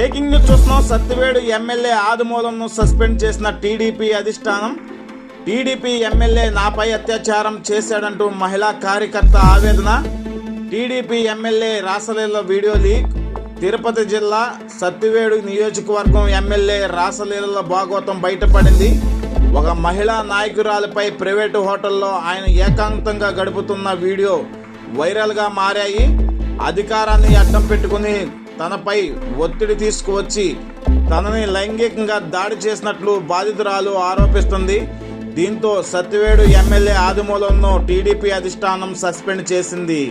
Breaking news చూస్తున్నాం. Sathyavedu MLA ఆదిమూలంను suspend చేసిన టీడీపీ అధిష్టానం. టీడీపీ ఎమ్మెల్యే నాపై అత్యాచారం చేశాడంటూ మహిళా కార్యకర్త ఆవేదన. టీడీపీ ఎమ్మెల్యే రాసలీల వీడియో లీక్. తిరుపతి జిల్లా సత్తివేడు నియోజకవర్గం ఎమ్మెల్యే రాసలీల భాగవతం బయటపడింది. ఒక మహిళా నాయకురాలిపై ప్రైవేటు హోటల్లో ఆయన ఏకాంతంగా గడుపుతున్న వీడియో వైరల్గా మారాయి. అధికారాన్ని అడ్డం పెట్టుకుని తనపై ఒత్తిడి తీసుకువచ్చి తనని లైంగికంగా దాడి చేసినట్లు బాధితురాలు ఆరోపిస్తుంది. దీంతో సత్తివేడు ఎమ్మెల్యే ఆదిమూలంను టీడీపీ అధిష్టానం సస్పెండ్ చేసింది.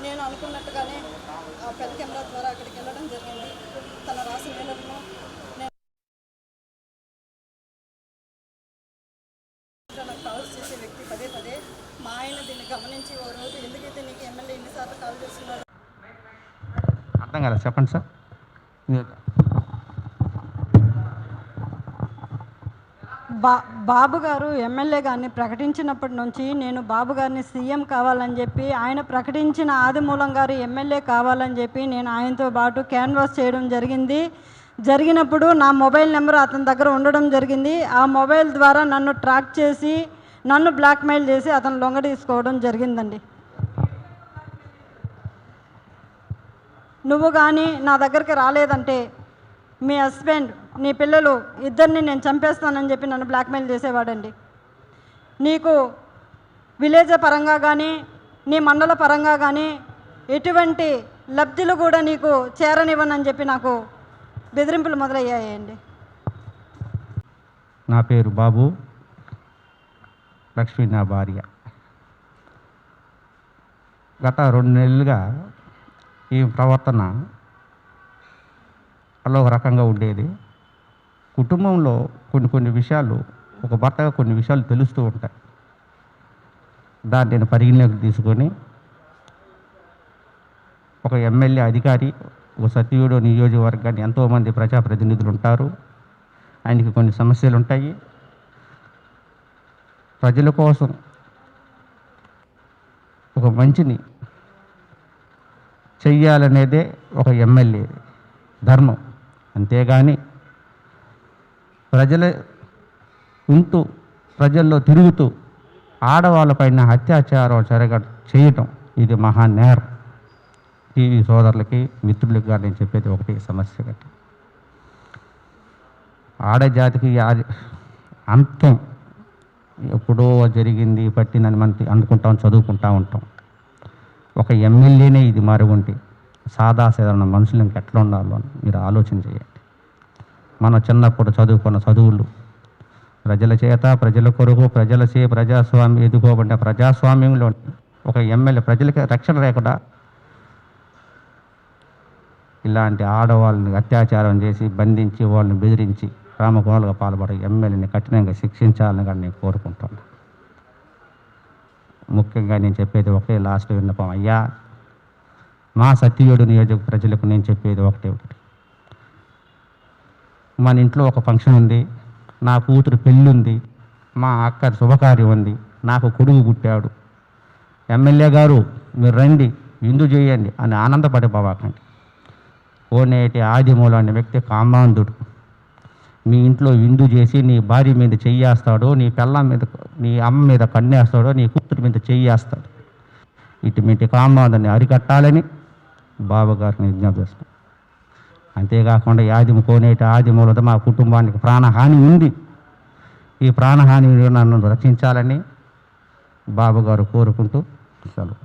నేను అనుకున్నట్టుగానే ఆ పెద్ద కెమెరా ద్వారా అక్కడికి వెళ్ళడం జరిగింది. తన రాసలీలను నాకు కాల్స్ చేసే వ్యక్తి పదే పదే మా ఆయన దీన్ని గమనించి ఓ రోజు ఎందుకైతే నీకు ఎమ్మెల్యే ఎన్నిసార్లు కాల్ చేస్తున్నాడు అర్థం కదా, చెప్పండి సార్. బాబు గారు ఎమ్మెల్యే గారిని ప్రకటించినప్పటి నుంచి నేను బాబు గారిని సీఎం కావాలని చెప్పి, ఆయన ప్రకటించిన ఆదిమూలం గారు ఎమ్మెల్యే కావాలని చెప్పి నేను ఆయనతో పాటు క్యాన్వాస్ చేయడం జరిగినప్పుడు నా మొబైల్ నెంబర్ అతని దగ్గర ఉండడం జరిగింది. ఆ మొబైల్ ద్వారా నన్ను ట్రాక్ చేసి నన్ను బ్లాక్మెయిల్ చేసి అతను లొంగ తీసుకోవడం జరిగిందండి. నువ్వు కానీ నా దగ్గరికి రాలేదంటే మీ హస్బెండ్ నీ పిల్లలు ఇద్దరిని నేను చంపేస్తానని చెప్పి నన్ను బ్లాక్మెయిల్ చేసేవాడండి. నీకు విలేజ్ పరంగా కానీ నీ మండల పరంగా కానీ ఎటువంటి లబ్ధులు కూడా నీకు చేరనివ్వనని చెప్పి నాకు బెదిరింపులు మొదలయ్యాయండి. నా పేరు బాబు, లక్ష్మి నా భార్య. గత 2 నెలలుగా ఈ ప్రవర్తన అలా ఒక రకంగా ఉండేది. కుటుంబంలో కొన్ని విషయాలు, ఒక భర్తగా కొన్ని విషయాలు తెలుస్తూ ఉంటాయి. దాన్ని నేను పరిగణలోకి తీసుకొని ఒక ఎమ్మెల్యే అధికారి, ఒక సత్తివేడు నియోజకవర్గాన్ని ఎంతోమంది ప్రజాప్రతినిధులు ఉంటారు. ఆయనకి కొన్ని సమస్యలు ఉంటాయి. ప్రజల కోసం ఒక మంచిని చెయ్యాలనేదే ఒక ఎమ్మెల్యే ధర్మం. అంతేగాని ప్రజల ఉంటూ ప్రజల్లో తిరుగుతూ ఆడవాళ్ళపైన అత్యాచారం చేయటం ఇది మహానేరం. టీవీ సోదరులకి, మిత్రులకి కానీ నేను చెప్పేది ఒకటి సమస్య గట్టి. ఆడజాతికి అంతం ఎప్పుడో జరిగింది, పట్టిందని మనం అనుకుంటాం, చదువుకుంటూ ఉంటాం. ఒక ఎమ్మెల్యేనే ఇది మరుగుంటే సాదాసాధారణ మనుషులు ఇంకెట్లా ఉండాలో అని మీరు ఆలోచన చేయండి. మనం చిన్నప్పుడు చదువుకున్న చదువులు ప్రజల చేత, ప్రజల కొరకు, ప్రజాస్వామ్యం ఎదుకోబడిన ప్రజాస్వామ్యంలో ఒక ఎమ్మెల్యే ప్రజలకి రక్షణ లేకుండా ఇలాంటి ఆడవాళ్ళని అత్యాచారం చేసి బంధించి వాళ్ళని బెదిరించి రామకోణాలుగా పాల్పడే ఎమ్మెల్యేని కఠినంగా శిక్షించాలని కానీ నేను కోరుకుంటున్నాను. ముఖ్యంగా నేను చెప్పేది ఒకే లాస్ట్ విన్నపం, అయ్యా మా సత్తివేడు నియోజక ప్రజలకు నేను చెప్పేది ఒకటి, మన ఇంట్లో ఒక ఫంక్షన్ ఉంది, నా కూతురు పెళ్ళి ఉంది, మా అక్క శుభకార్యం ఉంది, నాకు కొడుకు పుట్టాడు, ఎమ్మెల్యే గారు మీరు రండి విందు చేయండి అని ఆనందపడిపోవాకండి. కోనేటి ఆదిమూలం అనే వ్యక్తి కామాంధుడు. మీ ఇంట్లో విందు చేసి నీ భార్య మీద చెయ్యేస్తాడో, నీ పిల్లం మీద, నీ అమ్మ మీద కన్నేస్తాడో, నీ కూతురు మీద చెయ్యేస్తాడు. ఇటువంటి కామాంధుని అరికట్టాలని బాబుగారిని విజ్ఞప్తి చేస్తాం. అంతేకాకుండా కోనేటి ఆదిమూలతో మా కుటుంబానికి ప్రాణహాని ఉంది. ఈ ప్రాణహాని నన్ను రక్షించాలని బాబుగారు కోరుకుంటూ సెలవు.